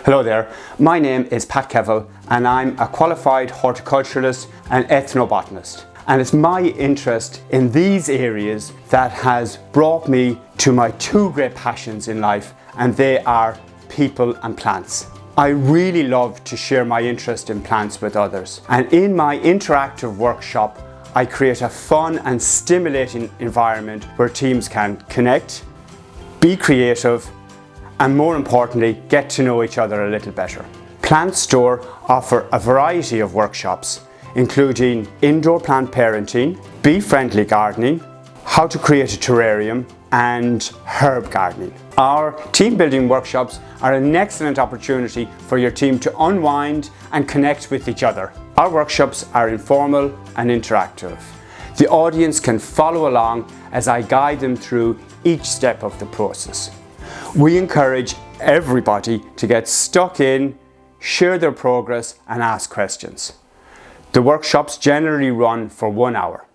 Hello there, my name is Pat Kevill and I'm a qualified horticulturalist and ethnobotanist. And it's my interest in these areas that has brought me to my two great passions in life, and they are people and plants. I really love to share my interest in plants with others, and in my interactive workshop I create a fun and stimulating environment where teams can connect, be creative, and more importantly, get to know each other a little better. Plant Store offer a variety of workshops, including indoor plant parenting, bee-friendly gardening, how to create a terrarium, and herb gardening. Our team building workshops are an excellent opportunity for your team to unwind and connect with each other. Our workshops are informal and interactive. The audience can follow along as I guide them through each step of the process. We encourage everybody to get stuck in, share their progress and ask questions. The workshops generally run for 1 hour.